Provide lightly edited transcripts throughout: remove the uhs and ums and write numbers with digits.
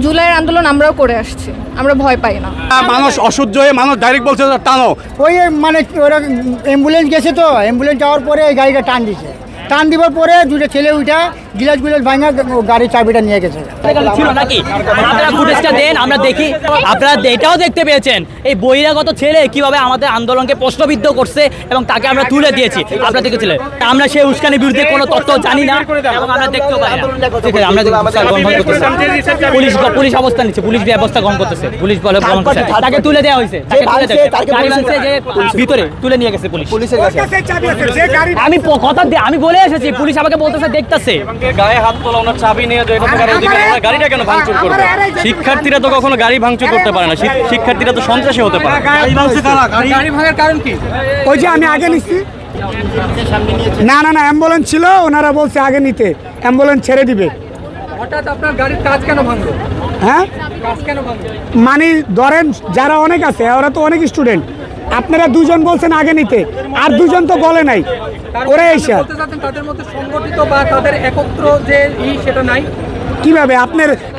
জুলাইয়ের আন্দোলন আমরাও করে আসছি, আমরা ভয় পাই না। মানুষ অসহ্য হয়ে মানুষ ডাইরেক্ট বলছে টানো। ওই মানে ওরা অ্যাম্বুলেন্স গেছে, তো অ্যাম্বুলেন্স যাওয়ার পরে এই গাড়িটা টান দিছে। টান দিবার পরে দুটো ছেলে উঠা গিলাস ভাঙা গাড়ির চাবিটা নিয়ে গেছে। ছিল নাকি? আপনারা ফুটেজটা দেন, আমরা দেখি। আপনারা এটাও দেখতে পেয়েছেন এই বহিরাগত ছেলে কিভাবে আমাদের আন্দোলনকে প্রশ্নবিদ্ধ করছে এবং তাকে আমরা তুলে দিয়েছি। আপনারা দেখেছিলেন, আমরা সেই উস্কানির বিরুদ্ধে কোনো তথ্য জানি না এবং আমরা দেখতেও পাই না। ঠিক আছে, আমরা পুলিশ অবস্থান নিচ্ছে, পুলিশ ব্যবস্থা গ্রহণ করতেছে, পুলিশ বলে গ্রহণ করছে, তাকে তুলে দেওয়া হয়েছে, ভিতরে তুলে নিয়ে গেছে পুলিশ। আমি কথা আমি বলে এসেছি, পুলিশ আমাকে বলতেছে দেখতেছে। গায়ে হাত তোলা, ওনার চাবি নিয়ে গাড়িটা কেন ভাঙচুর করবে? শিক্ষার্থীরা তো কখনো গাড়ি ভাঙচুর করতে পারে না, শিক্ষার্থীরা তো সন্ত্রাসী হতে পারে। গাড়ি ভাঙার কারণ কি? ওই যে আমি আগে নিচ্ছি, না অ্যাম্বুলেন্স ছিল, ওনারা বলছে আগে নিতে, অ্যাম্বুলেন্স ছেড়ে দিবে। হঠাৎ আপনার গাড়ির কাজ কেন ভাঙলো? হ্যাঁ, কাজ কেন ভাঙলো? মানে ধরেন যারা অনেক আছে, ওরা তো অনেক স্টুডেন্ট, আপনারা দুজন বলছেন আগে নিতে, আর দুজন তো বলে নাই। ওরা এসে বলতে চাচ্ছেন তাদের মধ্যে সংগঠিত বা তাদের একত্র যে সেটা নাই। কিভাবে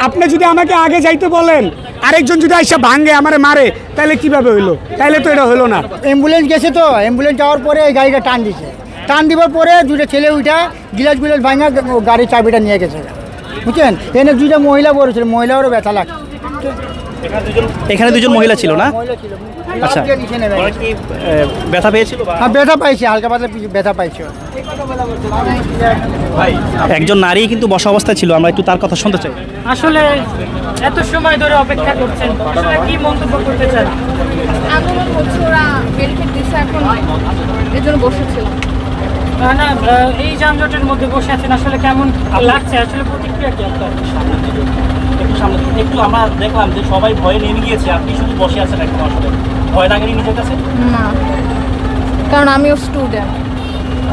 আপনি যদি আমাকে আগে যাইতে বলেন, আরেকজন যদি আইসা ভাঙে আমারে মারে, তাহলে কিভাবে হইলো? তাহলে তো এটা হলো না। অ্যাম্বুলেন্স গেছে, তো অ্যাম্বুলেন্স যাওয়ার পরে এই গাড়িটা টান দিছে। টান দিবার পরে দুটো ছেলে উঠা গিলাস ভাঙা গাড়ির চাবিটা নিয়ে গেছে, বুঝছেন? এনে দুইটা মহিলা বলেছিল, মহিলারও ব্যথা লাগছে। এখানে দুজন মহিলা ছিল না? আচ্ছা, ব্যথা পেয়েছিল? হ্যাঁ, ব্যথা পাইছে, হালকা পাতলা ব্যথা পাইছে। একজন নারী কিন্তু বসা অবস্থায় ছিল, আমরা একটু তার কথা শুনতে চাই। আসলে এত সময় ধরে অপেক্ষা করছেন, আসলে কি মন্তব্য করতে চান? আন্দোলন হচ্ছে, ওরা ব্যারিকেড দিচ্ছে, এখন এর জন্য বসেছিলাম। না, এই যানজটের মধ্যে বসে আছেন, আসলে কেমন লাগছে? আসলে প্রতিক্রিয়া কি আপনার? একটু আমরা দেখলাম যে সবাই ভয়ে নেমে গিয়েছে, আপনি শুধু বসে আছেন এখন। আসলে ভয় লাগেনি নিজের কাছে? না, কারণ আমিও স্টুডেন্ট।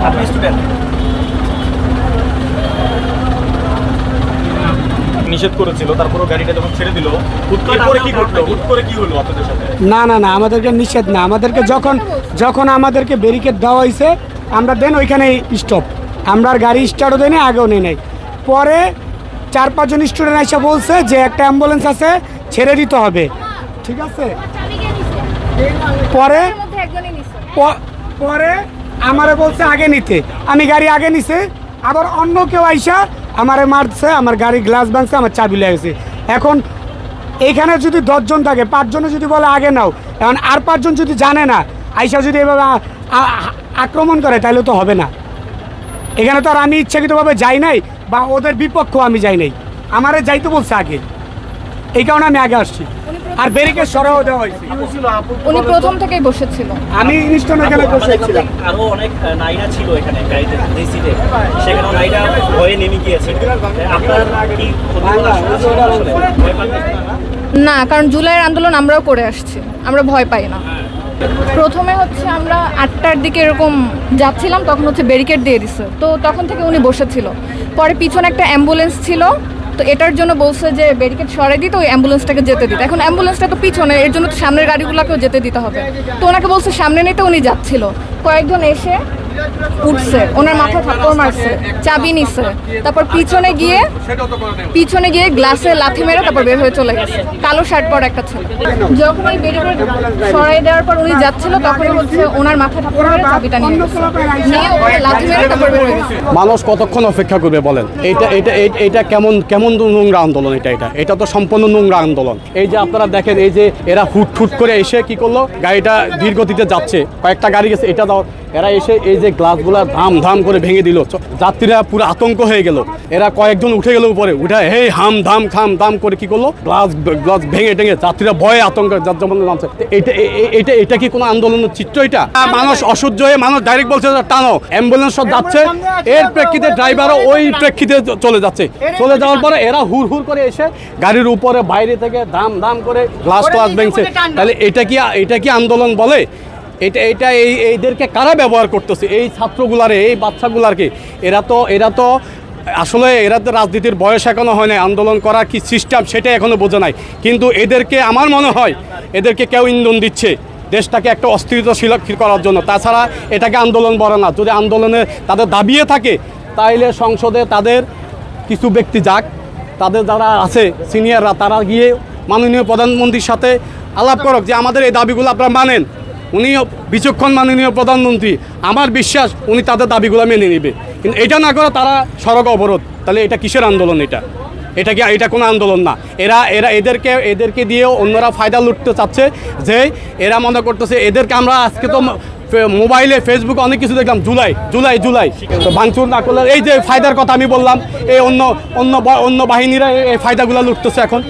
আপনি স্টুডেন্ট? নিষেধ করেছিল, তারপরে গাড়িটা যখন ছেড়ে দিল, হুট করে কি হলো আপনাদের সাথে? না আমাদেরকে নিষেধ না, আমাদেরকে যখন আমাদেরকে ব্যারিকেড দেওয়া হয়েছে, আমরা দেন ওইখানে স্টপ, আমরা আর গাড়ি স্টার্টও দেয়নি, আগেও নেই নাই। পরে 4-5 জন স্টুডেন্ট এসে বলছে যে একটা অ্যাম্বুলেন্স আছে, ছেড়ে দিতে হবে, ঠিক আছে। পরে আমারে বলছে আগে নিতে, আমি গাড়ি আগে নিছে, আবার অন্য কেউ আইসা আমারে মারছে, আমার গাড়ি গ্লাস ভাঙছে, আমার চাবি লেগেছে। এখন এইখানে যদি 10 জন থাকে, 5 জনে যদি বলে আগে নাও, এখন আর 5 জন যদি জানে না, আইসা যদি এভাবে আক্রমণ করে, তাহলে তো হবে না। এখানে তো আর আমি ইচ্ছাকৃতভাবে যাই নাই, বা ওদের বিপক্ষ আমি যাই নাই, আমারে যাইতে বলছে আগে, এই কারণে আমি আগে আসছি। আর ব্যারিকেড সরাও দেওয়া হয়েছে। উনি প্রথম থেকেই বসেছিল, আমি ইনস্টন এখানে বসেছিলাম। আরো অনেক নারীরা ছিল এখানে গাড়িতে, সেখানে নারীরা ভয়ে নেমে গিয়েছে। আপনার কি না, কারণ জুলাইয়ের আন্দোলন আমরাও করে আসছি, আমরা ভয় পাই না। প্রথমে হচ্ছে আমরা 8টার দিকে এরকম যাচ্ছিলাম, তখন হচ্ছে ব্যারিকেড দিয়ে দিছে, তো তখন থেকে উনি বসেছিল। পরে পিছনে একটা অ্যাম্বুলেন্স ছিল, তো এটার জন্য বলছে যে ব্যারিকেড সরাই দিতে, ওই অ্যাম্বুলেন্সটাকে যেতে দিতে। এখন অ্যাম্বুলেন্সটা তো পিছনে, এর জন্য তো সামনের গাড়িগুলোকেও যেতে দিতে হবে। তো ওনাকে বলছে সামনে নিতে, উনি যাচ্ছিল। কয়েকজন এসে উঠছে, ওনার মাথায় থাপ্পড় মারছে, চাবি নিছে, তারপর পিছনে গিয়ে গ্লাসে লাথি মেরে তারপর বের হয়ে চলে গেছে। কালো শার্ট পরা একটা ছেলে। যখন ওই ব্যারিকেড সরাই দেওয়ার পর উনি যাচ্ছিল, তখন হচ্ছে ওনার মাথায় থাপ্পড় মেরে চাবিটা নিয়ে গেছে, নিয়ে ওখানে লাথি মেরে তারপর বের হয়ে গেছে। মানুষ কতক্ষণ অপেক্ষা করবে বলেন? এটা কেমন নোংরা আন্দোলন? এটা তো সম্পূর্ণ নোংরা আন্দোলন। এই যে আপনারা দেখেন, এই যে এরা হুট করে এসে কি করলো, গাড়িটা ধীর গতিতে যাচ্ছে, কয়েকটা গাড়ি গেছে, এটা দাও, এরা এসে এই যে গ্লাসগুলা ধাম করে ভেঙে দিল। যাত্রীরা পুরো আতঙ্ক হয়ে গেল। এরা কয়েকজন উঠে গেল উপরে, উঠে হেই হাম ধাম করে কি করলো, গ্লাস ভেঙে টেঙে যাত্রীরা ভয়ে আতঙ্ক নামছে। এটা কি কোনো আন্দোলনের চিত্র? এটা মানুষ অসহ্য হয়ে মানুষ ডাইরেক্ট বলছে টানো, অ্যাম্বুলেন্স যাচ্ছে, এর প্রেক্ষিতে ড্রাইভারও ওই প্রেক্ষিতে চলে যাচ্ছে। চলে যাওয়ার পরে এরা হুড় করে এসে গাড়ির উপরে বাইরে থেকে দাম করে গ্লাস ভেঙছে। তাহলে এটা কি আন্দোলন বলে? এটা এইদেরকে কারা ব্যবহার করতেছে? এই ছাত্রগুলারে, এই বাচ্চাগুলারকে। এরা তো আসলে এরা তো রাজনীতির বয়স এখনো হয় না, আন্দোলন করার কি সিস্টেম সেটা এখনো বোঝে নাই। কিন্তু এদেরকে আমার মনে হয় এদেরকে কেউ ইন্ধন দিচ্ছে দেশটাকে একটা অস্থিরতাশীল করার জন্য। তাছাড়া এটাকে আন্দোলন বলে না। যদি আন্দোলনে তাদের দাবিয়ে থাকে, তাইলে সংসদে তাদের কিছু ব্যক্তি যাক, তাদের যারা আছে সিনিয়ররা তারা গিয়ে মাননীয় প্রধানমন্ত্রীর সাথে আলাপ করক যে আমাদের এই দাবিগুলো আপনারা মানেন। উনিও বিচক্ষণ মাননীয় প্রধানমন্ত্রী, আমার বিশ্বাস উনি তাদের দাবিগুলো মেনে নেবে। কিন্তু এটা না করে তারা সড়ক অবরোধ, তাহলে এটা কিসের আন্দোলন? এটা কোনো আন্দোলন না। এদেরকে দিয়েও অন্যরা ফায়দা লুটতে চাচ্ছে, যে এরা মনে করতেছে এদেরকে আমরা আজকে তো মোবাইলে ফেসবুকে অনেক কিছু দেখলাম, জুলাই তো ভাঙচুর না করলে এই যে ফায়দার কথা আমি বললাম, এই অন্য বাহিনীরা এই ফায়দাগুলো লুটতেছে এখন।